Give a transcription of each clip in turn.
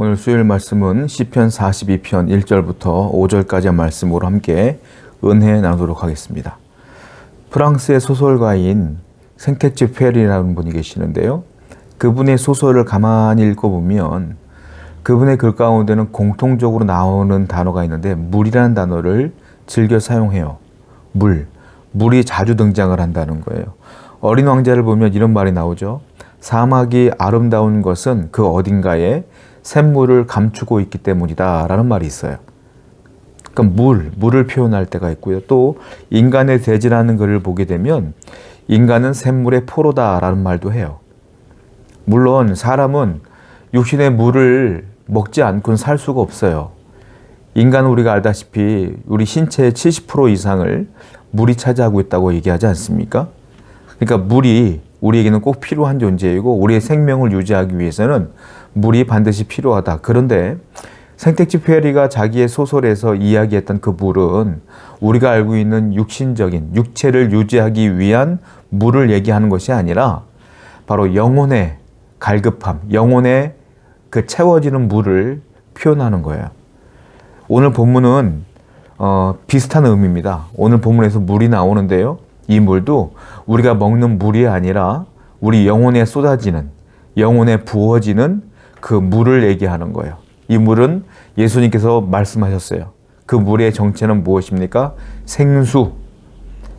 오늘 수요일 말씀은 시편 42편 1절부터 5절까지의 말씀으로 함께 은혜 나누도록 하겠습니다. 프랑스의 소설가인 생텍쥐페리라는 분이 계시는데요. 그분의 소설을 가만히 읽어보면 그분의 글 가운데는 공통적으로 나오는 단어가 있는데 물이라는 단어를 즐겨 사용해요. 물이 자주 등장을 한다는 거예요. 어린 왕자를 보면 이런 말이 나오죠. 사막이 아름다운 것은 그 어딘가에 샘물을 감추고 있기 때문이다 라는 말이 있어요. 그러니까 물을 표현할 때가 있고요. 또 인간의 대지라는 글을 보게 되면 인간은 샘물의 포로다 라는 말도 해요. 물론 사람은 육신의 물을 먹지 않고는 살 수가 없어요. 인간은 우리가 알다시피 우리 신체의 70% 이상을 물이 차지하고 있다고 얘기하지 않습니까? 그러니까 물이 우리에게는 꼭 필요한 존재이고 우리의 생명을 유지하기 위해서는 물이 반드시 필요하다. 그런데 생텍쥐페리가 자기의 소설에서 이야기했던 그 물은 우리가 알고 있는 육신적인 육체를 유지하기 위한 물을 얘기하는 것이 아니라 바로 영혼의 갈급함, 영혼의 그 채워지는 물을 표현하는 거예요. 오늘 본문은 비슷한 의미입니다. 오늘 본문에서 물이 나오는데요. 이 물도 우리가 먹는 물이 아니라 우리 영혼에 쏟아지는, 영혼에 부어지는 그 물을 얘기하는 거예요. 이 물은 예수님께서 말씀하셨어요. 그 물의 정체는 무엇입니까? 생수.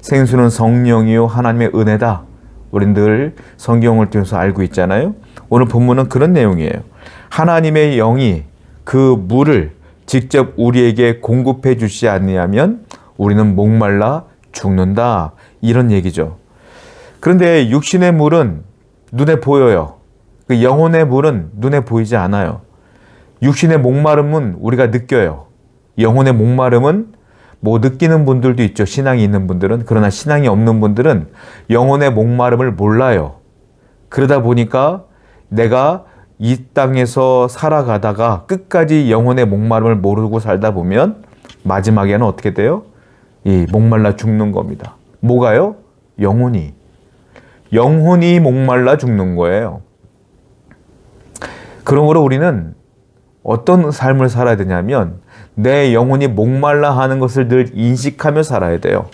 생수는 성령이요 하나님의 은혜다. 우린 늘 성경을 통해서 알고 있잖아요. 오늘 본문은 그런 내용이에요. 하나님의 영이 그 물을 직접 우리에게 공급해 주시지 않으면 우리는 목말라 죽는다. 이런 얘기죠. 그런데 육신의 물은 눈에 보여요. 그 영혼의 물은 눈에 보이지 않아요. 육신의 목마름은 우리가 느껴요. 영혼의 목마름은 느끼는 분들도 있죠. 신앙이 있는 분들은. 그러나 신앙이 없는 분들은 영혼의 목마름을 몰라요. 그러다 보니까 내가 이 땅에서 살아가다가 끝까지 영혼의 목마름을 모르고 살다 보면 마지막에는 어떻게 돼요? 이 목말라 죽는 겁니다. 뭐가요? 영혼이 목말라 죽는 거예요. 그러므로 우리는 어떤 삶을 살아야 되냐면 내 영혼이 목말라 하는 것을 늘 인식하며 살아야 돼요.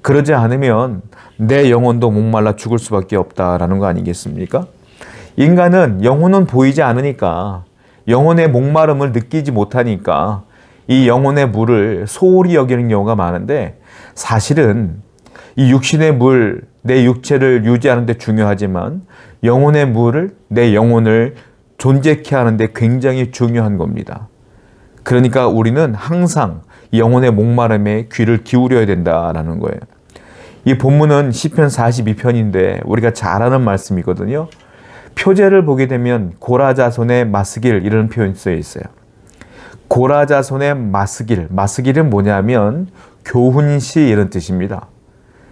그러지 않으면 내 영혼도 목말라 죽을 수밖에 없다라는 거 아니겠습니까? 인간은 영혼은 보이지 않으니까 영혼의 목마름을 느끼지 못하니까 이 영혼의 물을 소홀히 여기는 경우가 많은데 사실은 이 육신의 물, 내 육체를 유지하는 데 중요하지만 영혼의 물을 내 영혼을 존재케 하는 데 굉장히 중요한 겁니다. 그러니까 우리는 항상 영혼의 목마름에 귀를 기울여야 된다라는 거예요. 이 본문은 시편 42편인데 우리가 잘 아는 말씀이거든요. 표제를 보게 되면 고라자손의 마스길 이런 표현이 쓰여 있어요. 고라자손의 마스길은 뭐냐면 교훈시 이런 뜻입니다.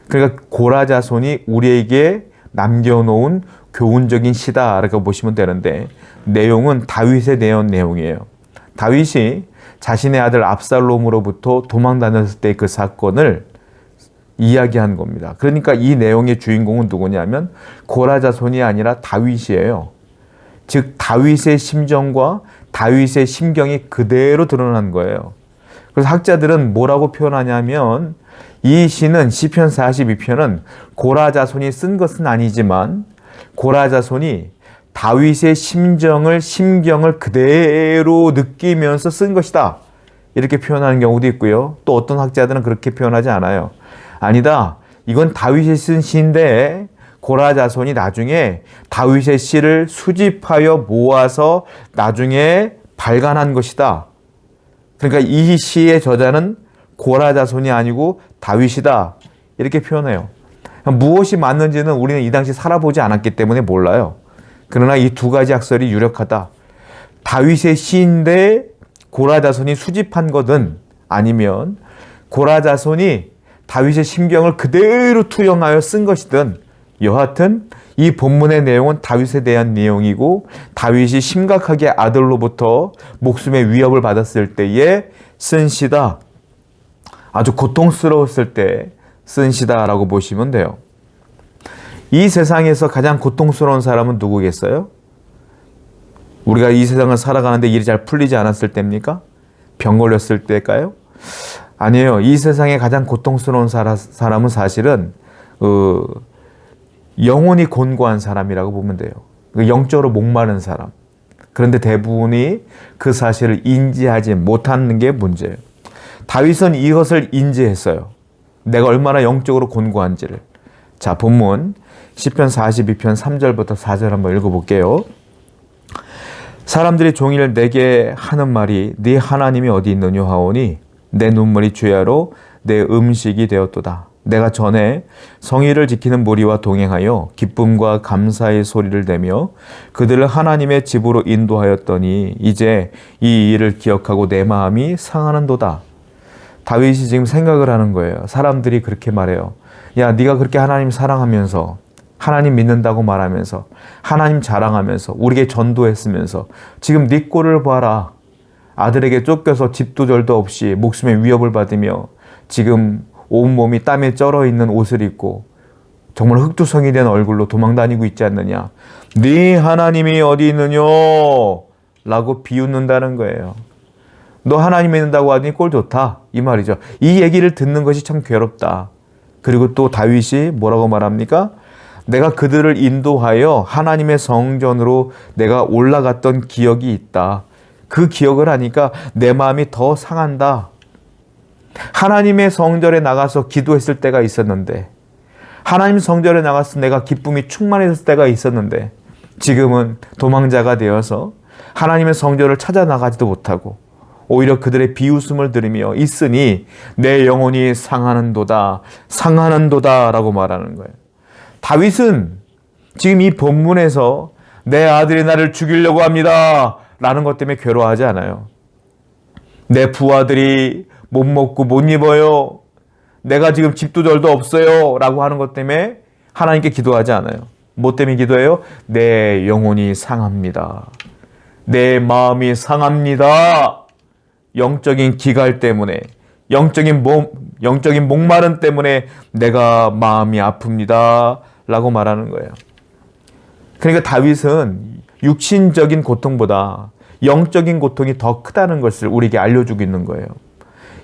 그러니까 고라자손이 우리에게 남겨놓은 교훈적인 시다라고 보시면 되는데 내용은 다윗에 대한 내용이에요. 다윗이 자신의 아들 압살롬으로부터 도망 다녔을 때 그 사건을 이야기한 겁니다. 그러니까 이 내용의 주인공은 누구냐면 고라자손이 아니라 다윗이에요. 즉 다윗의 심정과 다윗의 심경이 그대로 드러난 거예요. 그래서 학자들은 뭐라고 표현하냐면 이 시는 시편 42편은 고라자손이 쓴 것은 아니지만 고라자손이 다윗의 심경을 그대로 느끼면서 쓴 것이다. 이렇게 표현하는 경우도 있고요. 또 어떤 학자들은 그렇게 표현하지 않아요. 아니다. 이건 다윗이 쓴 시인데 고라자손이 나중에 다윗의 시를 수집하여 모아서 나중에 발간한 것이다. 그러니까 이 시의 저자는 고라자손이 아니고 다윗이다. 이렇게 표현해요. 무엇이 맞는지는 우리는 이 당시 살아보지 않았기 때문에 몰라요. 그러나 이 두 가지 학설이 유력하다. 다윗의 시인데 고라자손이 수집한 거든 아니면 고라자손이 다윗의 심경을 그대로 투영하여 쓴 것이든 여하튼 이 본문의 내용은 다윗에 대한 내용이고 다윗이 심각하게 아들로부터 목숨의 위협을 받았을 때에 쓴 시다. 아주 고통스러웠을 때 쓴 시다라고 보시면 돼요. 이 세상에서 가장 고통스러운 사람은 누구겠어요? 우리가 이 세상을 살아가는데 일이 잘 풀리지 않았을 때입니까? 병 걸렸을 때일까요? 아니에요. 이 세상에 가장 고통스러운 사람은 사실은 영혼이 곤고한 사람이라고 보면 돼요. 영적으로 목마른 사람. 그런데 대부분이 그 사실을 인지하지 못하는 게 문제예요. 다윗은 이것을 인지했어요. 내가 얼마나 영적으로 곤고한지를. 자, 본문 시편 42편 3절부터 4절 한번 읽어볼게요. 사람들이 종일 내게 하는 말이 네 하나님이 어디 있느냐 하오니 내 눈물이 주야로 내 음식이 되었도다. 내가 전에 성의를 지키는 무리와 동행하여 기쁨과 감사의 소리를 내며 그들을 하나님의 집으로 인도하였더니 이제 이 일을 기억하고 내 마음이 상하는도다. 다윗이 지금 생각을 하는 거예요. 사람들이 그렇게 말해요. 야, 네가 그렇게 하나님 사랑하면서 하나님 믿는다고 말하면서 하나님 자랑하면서 우리에게 전도했으면서 지금 네 꼴을 봐라. 아들에게 쫓겨서 집도 절도 없이 목숨의 위협을 받으며 지금 온몸이 땀에 쩔어 있는 옷을 입고 정말 흑투성이 된 얼굴로 도망다니고 있지 않느냐. 네 하나님이 어디 있느냐 라고 비웃는다는 거예요. 너 하나님 믿는다고 하더니 꼴 좋다 이 말이죠. 이 얘기를 듣는 것이 참 괴롭다. 그리고 또 다윗이 뭐라고 말합니까? 내가 그들을 인도하여 하나님의 성전으로 내가 올라갔던 기억이 있다. 그 기억을 하니까 내 마음이 더 상한다. 하나님의 성전에 나가서 기도했을 때가 있었는데 하나님 성전에 나가서 내가 기쁨이 충만했을 때가 있었는데 지금은 도망자가 되어서 하나님의 성전을 찾아 나가지도 못하고 오히려 그들의 비웃음을 들으며 있으니 내 영혼이 상하는도다 상하는도다 라고 말하는 거예요. 다윗은 지금 이 본문에서 내 아들이 나를 죽이려고 합니다 라는 것 때문에 괴로워하지 않아요. 내 부하들이 못 먹고 못 입어요. 내가 지금 집도 절도 없어요 라고 하는 것 때문에 하나님께 기도하지 않아요. 뭐 때문에 기도해요? 내 영혼이 상합니다. 내 마음이 상합니다. 영적인 기갈 때문에 영적인 목마름 때문에 내가 마음이 아픕니다 라고 말하는 거예요. 그러니까 다윗은 육신적인 고통보다 영적인 고통이 더 크다는 것을 우리에게 알려주고 있는 거예요.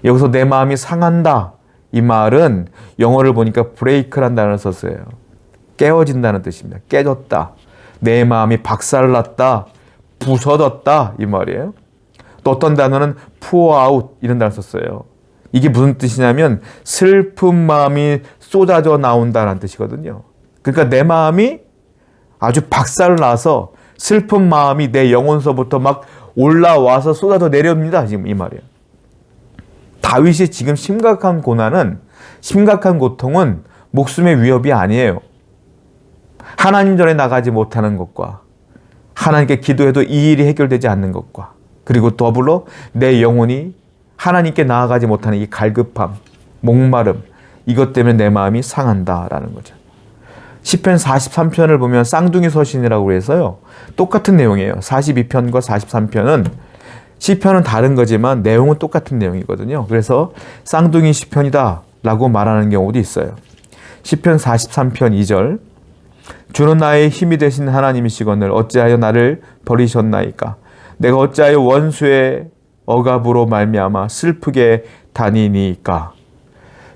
여기서 내 마음이 상한다 이 말은 영어를 보니까 브레이크란 단어를 썼어요. 깨어진다는 뜻입니다. 깨졌다. 내 마음이 박살났다. 부서졌다 이 말이에요. 또 어떤 단어는 pour out 이런 단어를 썼어요. 이게 무슨 뜻이냐면 슬픈 마음이 쏟아져 나온다는 뜻이거든요. 그러니까 내 마음이 아주 박살나서 슬픈 마음이 내 영혼서부터 막 올라와서 쏟아져 내려옵니다. 지금 이 말이에요. 다윗이 지금 심각한 고난은 심각한 고통은 목숨의 위협이 아니에요. 하나님 전에 나가지 못하는 것과 하나님께 기도해도 이 일이 해결되지 않는 것과 그리고 더불어 내 영혼이 하나님께 나아가지 못하는 이 갈급함, 목마름 이것 때문에 내 마음이 상한다라는 거죠. 시편 43편을 보면 쌍둥이 서신이라고 해서요. 똑같은 내용이에요. 42편과 43편은 시편은 다른 거지만 내용은 똑같은 내용이거든요. 그래서 쌍둥이 시편이다 라고 말하는 경우도 있어요. 시편 43편 2절 주는 나의 힘이 되신 하나님이시거늘 어찌하여 나를 버리셨나이까. 내가 어찌하여 원수의 억압으로 말미암아 슬프게 다니니까.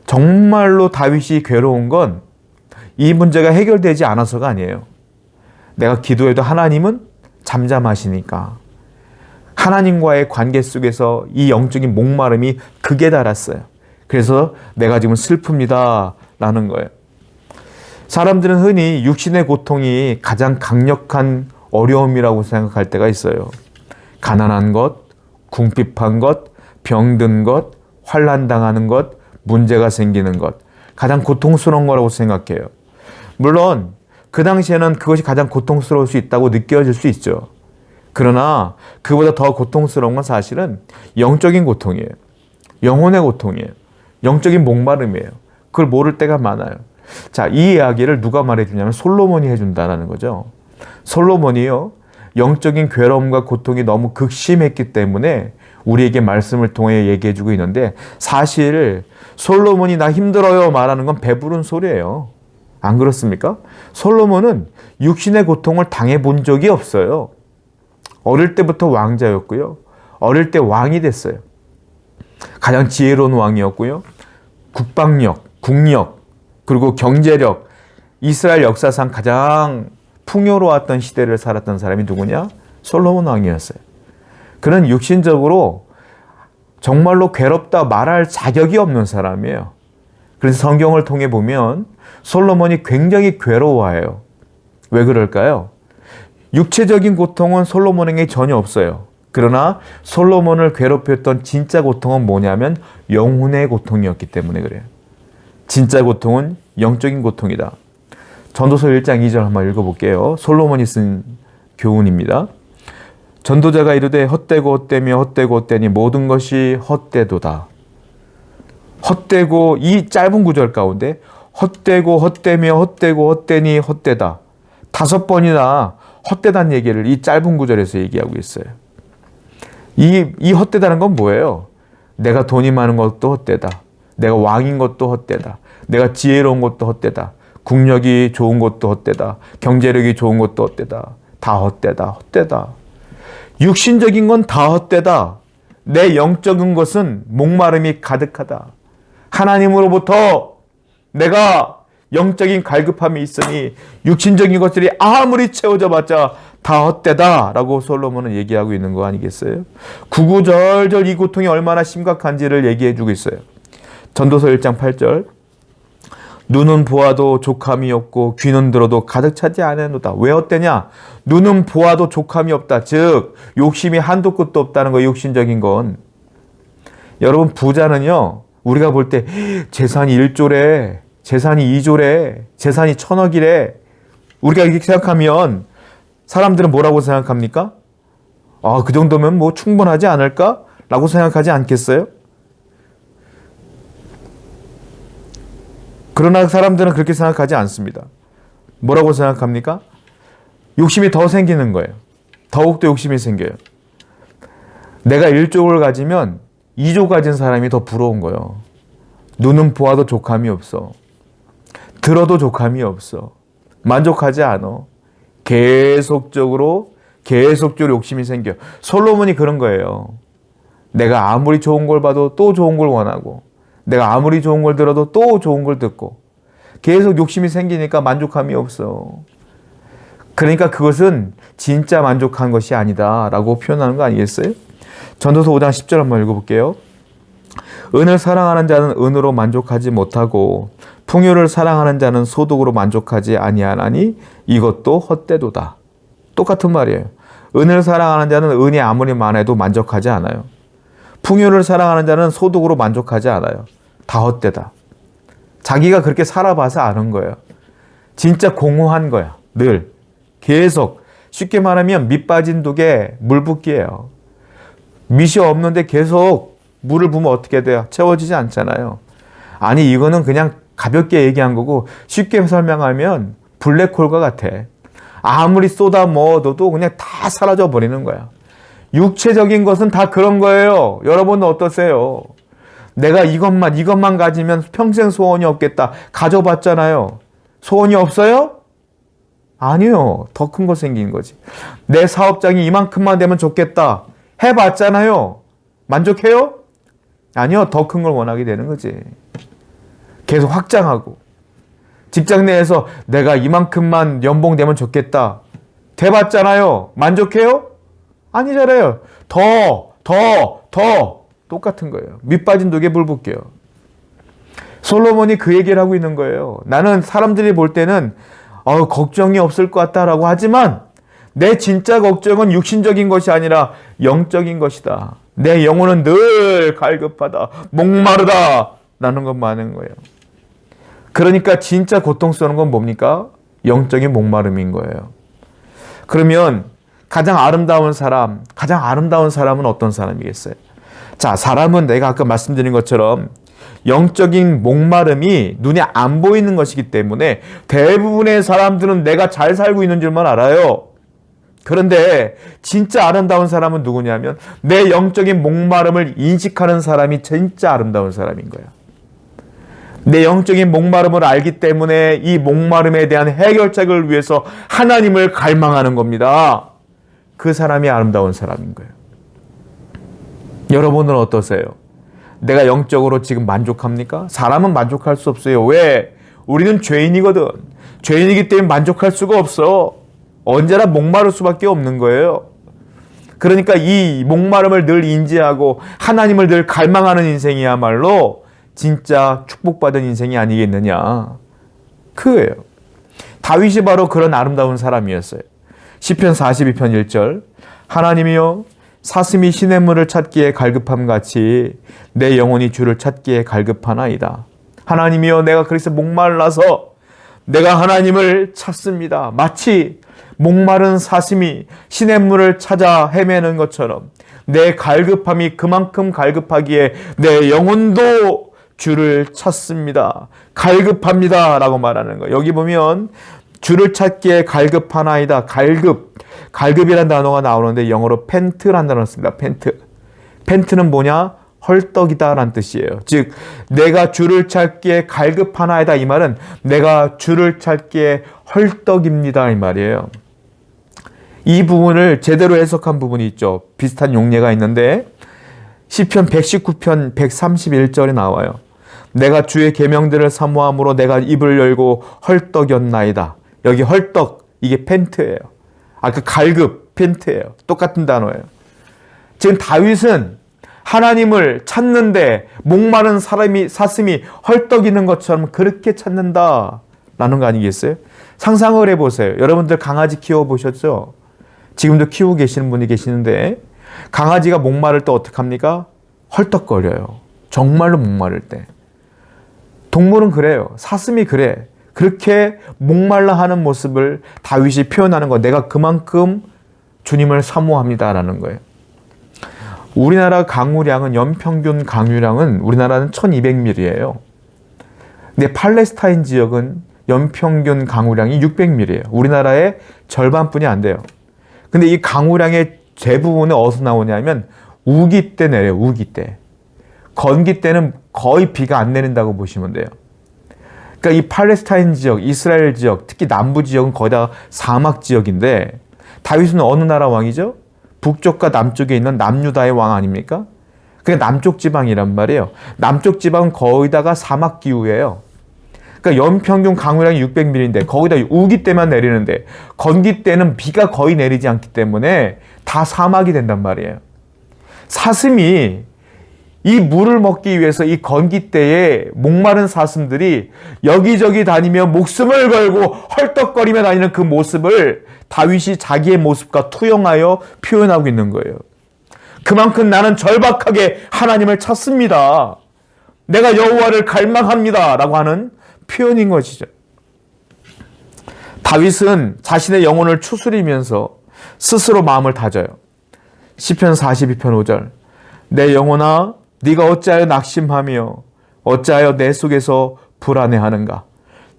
정말로 다윗이 괴로운 건 이 문제가 해결되지 않아서가 아니에요. 내가 기도해도 하나님은 잠잠하시니까. 하나님과의 관계 속에서 이 영적인 목마름이 극에 달았어요. 그래서 내가 지금 슬픕니다 라는 거예요. 사람들은 흔히 육신의 고통이 가장 강력한 어려움이라고 생각할 때가 있어요. 가난한 것, 궁핍한 것, 병든 것, 환난당하는 것, 문제가 생기는 것 가장 고통스러운 거라고 생각해요. 물론 그 당시에는 그것이 가장 고통스러울 수 있다고 느껴질 수 있죠. 그러나 그보다 더 고통스러운 건 사실은 영적인 고통이에요. 영혼의 고통이에요. 영적인 목마름이에요. 그걸 모를 때가 많아요. 자, 이 이야기를 누가 말해주냐면 솔로몬이 해준다는 거죠. 솔로몬이요, 영적인 괴로움과 고통이 너무 극심했기 때문에 우리에게 말씀을 통해 얘기해주고 있는데 사실 솔로몬이 나 힘들어요 말하는 건 배부른 소리예요. 안 그렇습니까? 솔로몬은 육신의 고통을 당해본 적이 없어요. 어릴 때부터 왕자였고요. 어릴 때 왕이 됐어요. 가장 지혜로운 왕이었고요. 국방력, 국력, 그리고 경제력, 이스라엘 역사상 가장 풍요로웠던 시대를 살았던 사람이 누구냐? 솔로몬 왕이었어요. 그는 육신적으로 정말로 괴롭다 말할 자격이 없는 사람이에요. 그래서 성경을 통해 보면 솔로몬이 굉장히 괴로워해요. 왜 그럴까요? 육체적인 고통은 솔로몬에게 전혀 없어요. 그러나 솔로몬을 괴롭혔던 진짜 고통은 뭐냐면 영혼의 고통이었기 때문에 그래요. 진짜 고통은 영적인 고통이다. 전도서 1장 2절 한번 읽어볼게요. 솔로몬이 쓴 교훈입니다. 전도자가 이르되 헛되고 헛되며 헛되고 헛되니 모든 것이 헛되도다. 헛되고, 이 짧은 구절 가운데 헛되고 헛되며 헛되고 헛되니 헛되다. 5번이나 헛되다는 얘기를 이 짧은 구절에서 얘기하고 있어요. 이 헛되다는 건 뭐예요? 내가 돈이 많은 것도 헛되다. 내가 왕인 것도 헛되다. 내가 지혜로운 것도 헛되다. 국력이 좋은 것도 헛되다. 경제력이 좋은 것도 헛되다. 다 헛되다. 헛되다. 육신적인 건 다 헛되다. 내 영적인 것은 목마름이 가득하다. 하나님으로부터 내가 영적인 갈급함이 있으니 육신적인 것들이 아무리 채워져 봤자 다 헛되다 라고 솔로몬은 얘기하고 있는 거 아니겠어요? 구구절절 이 고통이 얼마나 심각한지를 얘기해 주고 있어요. 전도서 1장 8절 눈은 보아도 족함이 없고 귀는 들어도 가득 차지 않았노다. 왜 헛되냐? 눈은 보아도 족함이 없다. 즉 욕심이 한도 끝도 없다는 거. 육신적인 건. 여러분, 부자는요, 우리가 볼 때 재산이 1조래, 재산이 2조래, 재산이 1000억이래. 우리가 이렇게 생각하면 사람들은 뭐라고 생각합니까? 아, 그 정도면 뭐 충분하지 않을까? 라고 생각하지 않겠어요? 그러나 사람들은 그렇게 생각하지 않습니다. 뭐라고 생각합니까? 욕심이 더 생기는 거예요. 더욱더 욕심이 생겨요. 내가 1조를 가지면 2조 가진 사람이 더 부러운 거예요. 눈은 보아도 족함이 없어. 들어도 족함이 없어. 만족하지 않아. 계속적으로 욕심이 생겨. 솔로몬이 그런 거예요. 내가 아무리 좋은 걸 봐도 또 좋은 걸 원하고, 내가 아무리 좋은 걸 들어도 또 좋은 걸 듣고, 계속 욕심이 생기니까 만족함이 없어. 그러니까 그것은 진짜 만족한 것이 아니다 라고 표현하는 거 아니겠어요? 전도서 5장 10절 한번 읽어볼게요. 은을 사랑하는 자는 은으로 만족하지 못하고 풍요를 사랑하는 자는 소득으로 만족하지 아니하나니 이것도 헛되도다. 똑같은 말이에요. 은을 사랑하는 자는 은이 아무리 많아도 만족하지 않아요. 풍요를 사랑하는 자는 소득으로 만족하지 않아요. 다 헛되다. 자기가 그렇게 살아봐서 아는 거예요. 진짜 공허한 거야. 늘. 계속. 쉽게 말하면 밑 빠진 독에 물 붓기예요. 밑이 없는데 계속 물을 부으면 어떻게 돼요? 채워지지 않잖아요. 아니, 이거는 그냥 가볍게 얘기한 거고, 쉽게 설명하면 블랙홀과 같아. 아무리 쏟아 넣어도 그냥 다 사라져 버리는 거야. 육체적인 것은 다 그런 거예요. 여러분은 어떠세요? 내가 이것만 가지면 평생 소원이 없겠다. 가져봤잖아요. 소원이 없어요? 아니요. 더 큰 거 생긴 거지. 내 사업장이 이만큼만 되면 좋겠다. 해봤잖아요. 만족해요? 아니요. 더 큰 걸 원하게 되는 거지. 계속 확장하고. 직장 내에서 내가 이만큼만 연봉 되면 좋겠다. 돼봤잖아요. 만족해요? 아니잖아요. 더 똑같은 거예요. 밑 빠진 독에 물 붓게요. 솔로몬이 그 얘기를 하고 있는 거예요. 나는 사람들이 볼 때는 걱정이 없을 것 같다라고 하지만 내 진짜 걱정은 육신적인 것이 아니라 영적인 것이다. 내 영혼은 늘 갈급하다. 목마르다. 라는 것만 하는 거예요. 그러니까 진짜 고통스러운 건 뭡니까? 영적인 목마름인 거예요. 그러면 가장 아름다운 사람은 어떤 사람이겠어요? 자, 사람은 내가 아까 말씀드린 것처럼 영적인 목마름이 눈에 안 보이는 것이기 때문에 대부분의 사람들은 내가 잘 살고 있는 줄만 알아요. 그런데 진짜 아름다운 사람은 누구냐면 내 영적인 목마름을 인식하는 사람이 진짜 아름다운 사람인 거야. 내 영적인 목마름을 알기 때문에 이 목마름에 대한 해결책을 위해서 하나님을 갈망하는 겁니다. 그 사람이 아름다운 사람인 거예요. 여러분은 어떠세요? 내가 영적으로 지금 만족합니까? 사람은 만족할 수 없어요. 왜? 우리는 죄인이거든. 죄인이기 때문에 만족할 수가 없어. 언제나 목마를 수밖에 없는 거예요. 그러니까 이 목마름을 늘 인지하고 하나님을 늘 갈망하는 인생이야말로 진짜 축복받은 인생이 아니겠느냐. 그거예요. 다윗이 바로 그런 아름다운 사람이었어요. 시편 42편 1절 하나님이여 사슴이 시냇물을 찾기에 갈급함 같이 내 영혼이 주를 찾기에 갈급하나이다. 하나님이여 내가 그래서 목말라서 내가 하나님을 찾습니다. 마치 목마른 사슴이 시냇물을 찾아 헤매는 것처럼 내 갈급함이 그만큼 갈급하기에 내 영혼도 주를 찾습니다. 갈급합니다 라고 말하는 거예요. 여기 보면 주를 찾기에 갈급하나이다. 갈급이란 단어가 나오는데 영어로 팬트라는 단어를 씁니다. 팬트는 뭐냐? 헐떡이다라는 뜻이에요. 즉 내가 주를 찾기에 갈급하나이다 이 말은 내가 주를 찾기에 헐떡입니다 이 말이에요. 이 부분을 제대로 해석한 부분이 있죠. 비슷한 용례가 있는데 시편 119편 131절에 나와요. 내가 주의 계명들을 사모함으로 내가 입을 열고 헐떡였나이다. 여기 헐떡 이게 팬트예요. 아까 갈급 팬트예요. 똑같은 단어예요. 지금 다윗은 하나님을 찾는데 목마른 사슴이 헐떡이는 것처럼 그렇게 찾는다라는 거 아니겠어요? 상상을 해보세요. 여러분들 강아지 키워보셨죠? 지금도 키우고 계시는 분이 계시는데 강아지가 목마를 때 어떡합니까? 헐떡거려요. 정말로 목마를 때. 동물은 그래요. 사슴이 그래. 그렇게 목말라 하는 모습을 다윗이 표현하는 거 내가 그만큼 주님을 사모합니다라는 거예요. 우리나라 강우량은 연평균 강유량은 우리나라는 1200mm예요. 근데 팔레스타인 지역은 연평균 강우량이 600mm예요. 우리나라의 절반뿐이 안 돼요. 근데 이 강우량의 대부분은 어디서 나오냐면 우기 때 내려요. 우기 때. 건기 때는 거의 비가 안 내린다고 보시면 돼요. 그러니까 이 팔레스타인 지역, 이스라엘 지역, 특히 남부 지역은 거의 다 사막 지역인데 다윗은 어느 나라 왕이죠? 북쪽과 남쪽에 있는 남유다의 왕 아닙니까? 그게 남쪽 지방이란 말이에요. 남쪽 지방은 거의 다가 사막 기후예요. 그러니까 연평균 강우량이 600mm인데 거기다 우기 때만 내리는데 건기 때는 비가 거의 내리지 않기 때문에 다 사막이 된단 말이에요. 사슴이 이 물을 먹기 위해서 이 건기 때에 목마른 사슴들이 여기저기 다니며 목숨을 걸고 헐떡거리며 다니는 그 모습을 다윗이 자기의 모습과 투영하여 표현하고 있는 거예요. 그만큼 나는 절박하게 하나님을 찾습니다. 내가 여호와를 갈망합니다. 라고 하는 표현인 것이죠. 다윗은 자신의 영혼을 추스리면서 스스로 마음을 다져요. 시편 42편 5절 내 영혼아 네가 어찌하여 낙심하며 어찌하여 내 속에서 불안해하는가.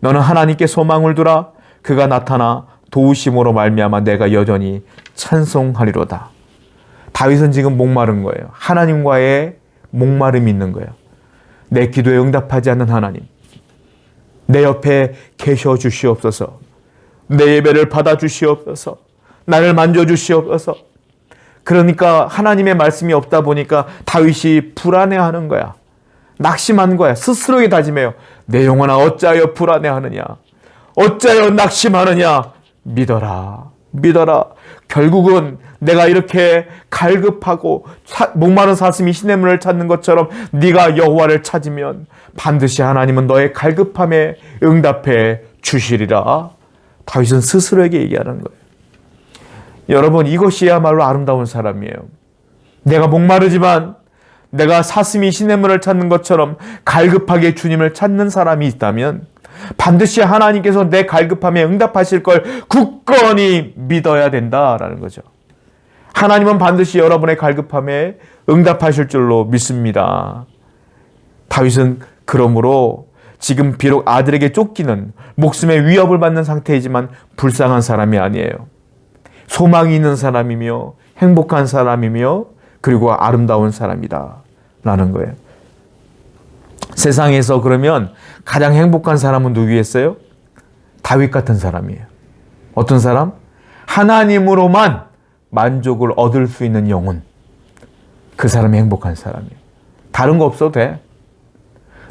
너는 하나님께 소망을 두라. 그가 나타나 도우심으로 말미암아 내가 여전히 찬송하리로다. 다윗은 지금 목마른 거예요. 하나님과의 목마름이 있는 거예요. 내 기도에 응답하지 않는 하나님. 내 옆에 계셔 주시옵소서. 내 예배를 받아 주시옵소서. 나를 만져 주시옵소서. 그러니까 하나님의 말씀이 없다 보니까 다윗이 불안해하는 거야. 낙심한 거야. 스스로에게 다짐해요. 내 영혼아 어찌하여 불안해하느냐. 어찌하여 낙심하느냐. 믿어라. 믿어라. 결국은 내가 이렇게 갈급하고 목마른 사슴이 시냇물을 찾는 것처럼 네가 여호와를 찾으면 반드시 하나님은 너의 갈급함에 응답해 주시리라. 다윗은 스스로에게 얘기하는 거예요. 여러분 이것이야말로 아름다운 사람이에요. 내가 목마르지만 내가 사슴이 시냇물을 찾는 것처럼 갈급하게 주님을 찾는 사람이 있다면 반드시 하나님께서 내 갈급함에 응답하실 걸 굳건히 믿어야 된다라는 거죠. 하나님은 반드시 여러분의 갈급함에 응답하실 줄로 믿습니다. 다윗은 그러므로 지금 비록 아들에게 쫓기는 목숨의 위협을 받는 상태이지만 불쌍한 사람이 아니에요. 소망이 있는 사람이며 행복한 사람이며 그리고 아름다운 사람이다 라는 거예요. 세상에서 그러면 가장 행복한 사람은 누구겠어요? 다윗 같은 사람이에요. 어떤 사람? 하나님으로만 만족을 얻을 수 있는 영혼, 그 사람이 행복한 사람이에요. 다른 거 없어도 돼.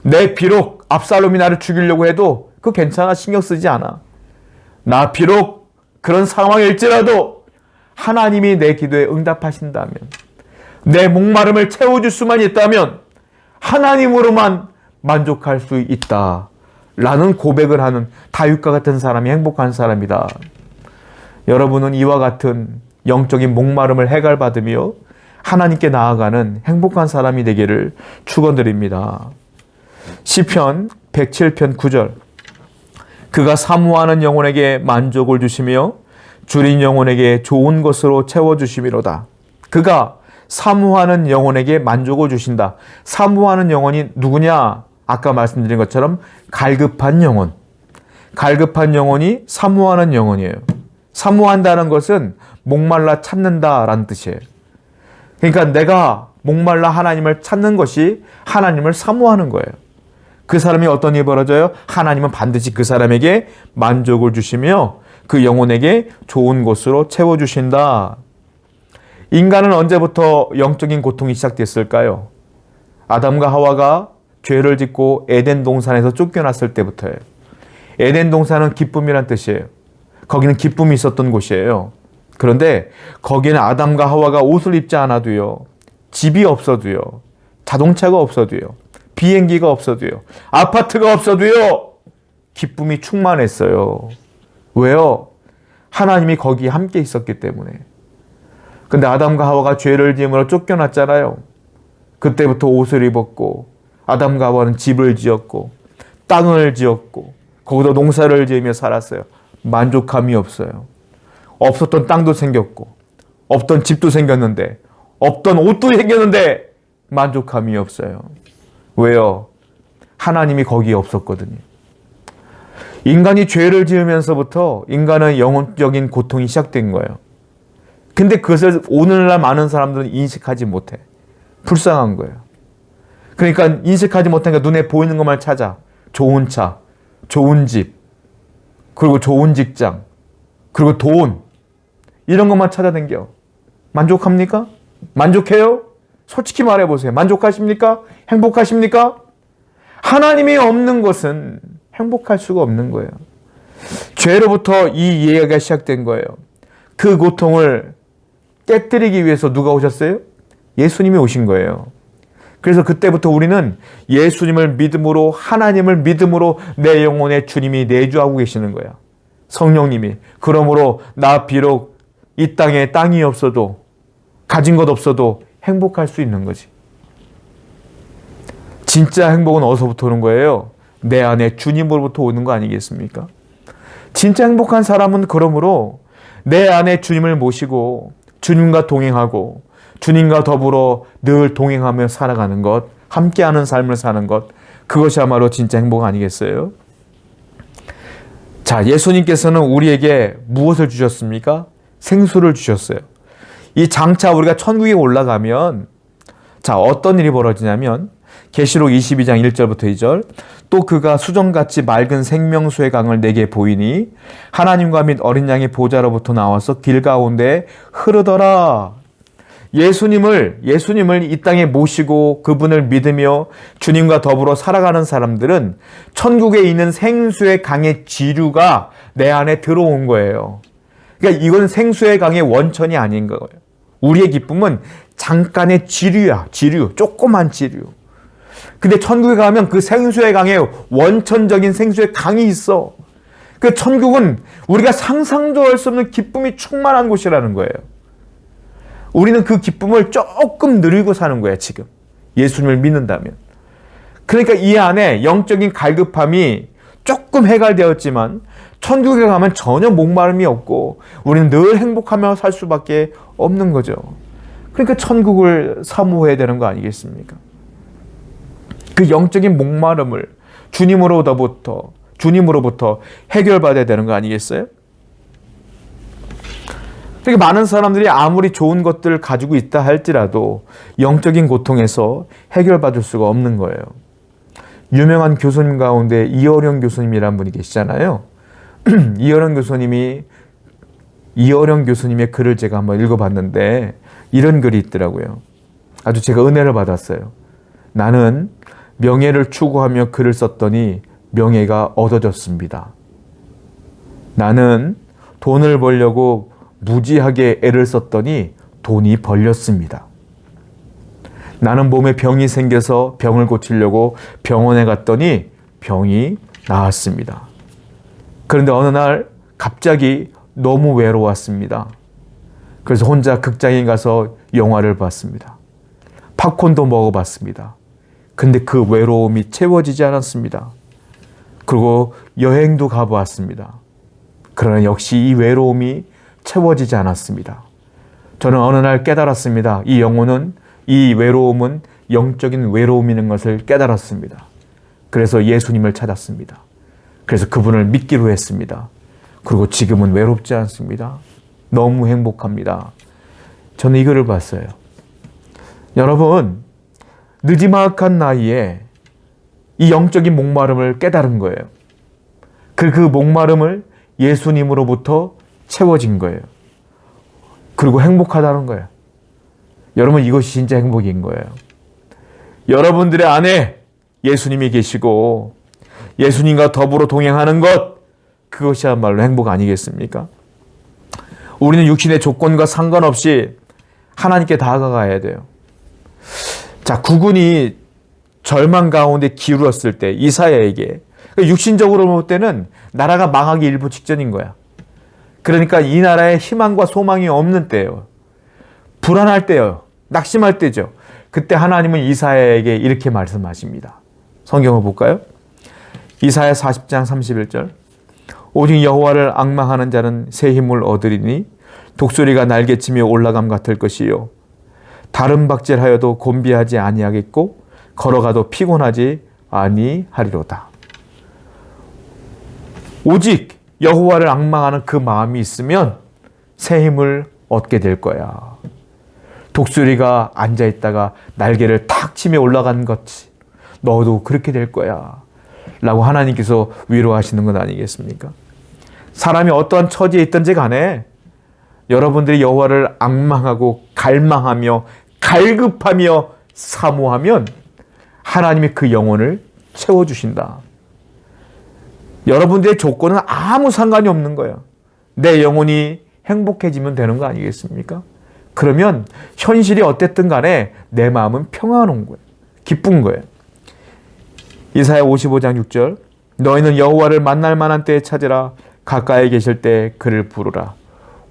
내 비록 압살롬이 나를 죽이려고 해도 그거 괜찮아. 신경 쓰지 않아. 나 비록 그런 상황일지라도 하나님이 내 기도에 응답하신다면, 내 목마름을 채워줄 수만 있다면 하나님으로만 만족할 수 있다 라는 고백을 하는 다윗과 같은 사람이 행복한 사람이다. 여러분은 이와 같은 영적인 목마름을 해결받으며 하나님께 나아가는 행복한 사람이 되기를 축원드립니다. 시편 107편 9절, 그가 사모하는 영혼에게 만족을 주시며 줄인 영혼에게 좋은 것으로 채워주심이로다. 그가 사모하는 영혼에게 만족을 주신다. 사모하는 영혼이 누구냐? 아까 말씀드린 것처럼 갈급한 영혼. 갈급한 영혼이 사모하는 영혼이에요. 사모한다는 것은 목말라 찾는다라는 뜻이에요. 그러니까 내가 목말라 하나님을 찾는 것이 하나님을 사모하는 거예요. 그 사람이 어떤 일이 벌어져요? 하나님은 반드시 그 사람에게 만족을 주시며 그 영혼에게 좋은 곳으로 채워주신다. 인간은 언제부터 영적인 고통이 시작됐을까요? 아담과 하와가 죄를 짓고 에덴 동산에서 쫓겨났을 때부터예요. 에덴 동산은 기쁨이란 뜻이에요. 거기는 기쁨이 있었던 곳이에요. 그런데 거기는 아담과 하와가 옷을 입지 않아도요, 집이 없어도요, 자동차가 없어도요, 비행기가 없어도요, 아파트가 없어도요, 기쁨이 충만했어요. 왜요? 하나님이 거기에 함께 있었기 때문에. 근데 아담과 하와가 죄를 지음으로 쫓겨났잖아요. 그때부터 옷을 입었고 아담과 하와는 집을 지었고 땅을 지었고 거기서 농사를 지으며 살았어요. 만족함이 없어요. 없었던 땅도 생겼고 없던 집도 생겼는데 없던 옷도 생겼는데 만족함이 없어요. 왜요? 하나님이 거기에 없었거든요. 인간이 죄를 지으면서부터 인간은 영혼적인 고통이 시작된 거예요. 근데 그것을 오늘날 많은 사람들은 인식하지 못해. 불쌍한 거예요. 그러니까 인식하지 못하니까 눈에 보이는 것만 찾아. 좋은 차, 좋은 집, 그리고 좋은 직장, 그리고 돈, 이런 것만 찾아다녀. 만족합니까? 만족해요? 솔직히 말해보세요. 만족하십니까? 행복하십니까? 하나님이 없는 것은 행복할 수가 없는 거예요. 죄로부터 이 이해가 시작된 거예요. 그 고통을 깨뜨리기 위해서 누가 오셨어요? 예수님이 오신 거예요. 그래서 그때부터 우리는 예수님을 믿음으로, 하나님을 믿음으로 내 영혼에 주님이 내주하고 계시는 거야. 성령님이. 그러므로 나 비록 이 땅에 땅이 없어도, 가진 것 없어도 행복할 수 있는 거지. 진짜 행복은 어디서부터 오는 거예요? 내 안에 주님으로부터 오는 거 아니겠습니까? 진짜 행복한 사람은 그러므로 내 안에 주님을 모시고 주님과 동행하고 주님과 더불어 늘 동행하며 살아가는 것, 함께하는 삶을 사는 것, 그것이야말로 진짜 행복 아니겠어요? 자, 예수님께서는 우리에게 무엇을 주셨습니까? 생수를 주셨어요. 이 장차 우리가 천국에 올라가면, 자, 어떤 일이 벌어지냐면 계시록 22장 1절부터 2절, 또 그가 수정같이 맑은 생명수의 강을 내게 보이니 하나님과 및 어린 양의 보좌로부터 나와서 길 가운데 흐르더라. 예수님을 이 땅에 모시고 그분을 믿으며 주님과 더불어 살아가는 사람들은 천국에 있는 생수의 강의 지류가 내 안에 들어온 거예요. 그러니까 이건 생수의 강의 원천이 아닌 거예요. 우리의 기쁨은 잠깐의 지류야. 지류. 조그만 지류. 근데 천국에 가면 그 생수의 강에 원천적인 생수의 강이 있어. 그 천국은 우리가 상상도 할 수 없는 기쁨이 충만한 곳이라는 거예요. 우리는 그 기쁨을 조금 누리고 사는 거예요, 지금. 예수님을 믿는다면. 그러니까 이 안에 영적인 갈급함이 조금 해결되었지만 천국에 가면 전혀 목마름이 없고 우리는 늘 행복하며 살 수밖에 없는 거죠. 그러니까 천국을 사모해야 되는 거 아니겠습니까? 그 영적인 목마름을 주님으로부터 해결받아야 되는 거 아니겠어요? 그러니까 많은 사람들이 아무리 좋은 것들을 가지고 있다 할지라도 영적인 고통에서 해결받을 수가 없는 거예요. 유명한 교수님 가운데 이어령 교수님이라는 분이 계시잖아요. 이어령 교수님이 이어령 교수님의 글을 제가 한번 읽어봤는데 이런 글이 있더라고요. 아주 제가 은혜를 받았어요. 나는 명예를 추구하며 글을 썼더니 명예가 얻어졌습니다. 나는 돈을 벌려고 무지하게 애를 썼더니 돈이 벌렸습니다. 나는 몸에 병이 생겨서 병을 고치려고 병원에 갔더니 병이 나았습니다. 그런데 어느 날 갑자기 너무 외로웠습니다. 그래서 혼자 극장에 가서 영화를 봤습니다. 팝콘도 먹어봤습니다. 근데 그 외로움이 채워지지 않았습니다. 그리고 여행도 가보았습니다. 그러나 역시 이 외로움이 채워지지 않았습니다. 저는 어느 날 깨달았습니다. 이 외로움은 영적인 외로움이라는 것을 깨달았습니다. 그래서 예수님을 찾았습니다. 그래서 그분을 믿기로 했습니다. 그리고 지금은 외롭지 않습니다. 너무 행복합니다. 저는 이거를 봤어요. 여러분, 느지막한 나이에 이 영적인 목마름을 깨달은 거예요. 그 목마름을 예수님으로부터 채워진 거예요. 그리고 행복하다는 거예요. 여러분, 이것이 진짜 행복인 거예요. 여러분들의 안에 예수님이 계시고 예수님과 더불어 동행하는 것, 그것이야말로 행복 아니겠습니까? 우리는 육신의 조건과 상관없이 하나님께 다가가야 돼요. 자, 국군이 절망 가운데 기울었을 때 이사야에게, 육신적으로 볼 때는 나라가 망하기 일부 직전인 거야. 그러니까 이 나라에 희망과 소망이 없는 때예요. 불안할 때예요. 낙심할 때죠. 그때 하나님은 이사야에게 이렇게 말씀하십니다. 성경을 볼까요? 이사야 40장 31절. 오직 여호와를 앙망하는 자는 새 힘을 얻으리니 독수리가 날개치며 올라감 같을 것이요 다른 박질하여도 곤비하지 아니하겠고 걸어가도 피곤하지 아니하리로다. 오직 여호와를 앙망하는 그 마음이 있으면 새 힘을 얻게 될 거야. 독수리가 앉아있다가 날개를 탁 치며 올라간 것이 너도 그렇게 될 거야 라고 하나님께서 위로하시는 건 아니겠습니까? 사람이 어떠한 처지에 있든지 간에 여러분들이 여호와를 앙망하고 갈망하며 갈급하며 사모하면 하나님이 그 영혼을 채워주신다. 여러분들의 조건은 아무 상관이 없는 거예요. 내 영혼이 행복해지면 되는 거 아니겠습니까? 그러면 현실이 어땠든 간에 내 마음은 평안한 거예요. 기쁜 거예요. 이사야 55장 6절. 너희는 여호와를 만날 만한 때에 찾으라. 가까이 계실 때 그를 부르라.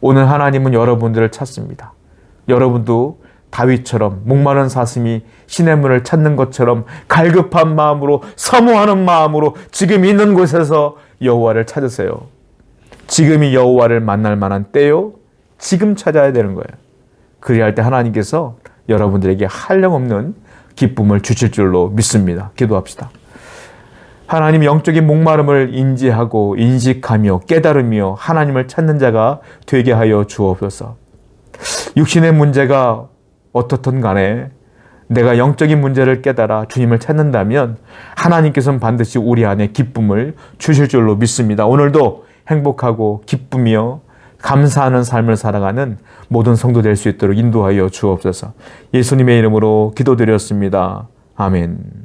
오늘 하나님은 여러분들을 찾습니다. 여러분도 다윗처럼 목마른 사슴이 시냇물을 찾는 것처럼 갈급한 마음으로 사모하는 마음으로 지금 있는 곳에서 여호와를 찾으세요. 지금이 여호와를 만날 만한 때요. 지금 찾아야 되는 거예요. 그래야 할 때 하나님께서 여러분들에게 한량없는 기쁨을 주실 줄로 믿습니다. 기도합시다. 하나님, 영적인 목마름을 인지하고 인식하며 깨달으며 하나님을 찾는 자가 되게 하여 주옵소서. 육신의 문제가 어떻든 간에 내가 영적인 문제를 깨달아 주님을 찾는다면 하나님께서는 반드시 우리 안에 기쁨을 주실 줄로 믿습니다. 오늘도 행복하고 기쁘며 감사하는 삶을 살아가는 모든 성도 될 수 있도록 인도하여 주옵소서. 예수님의 이름으로 기도드렸습니다. 아멘.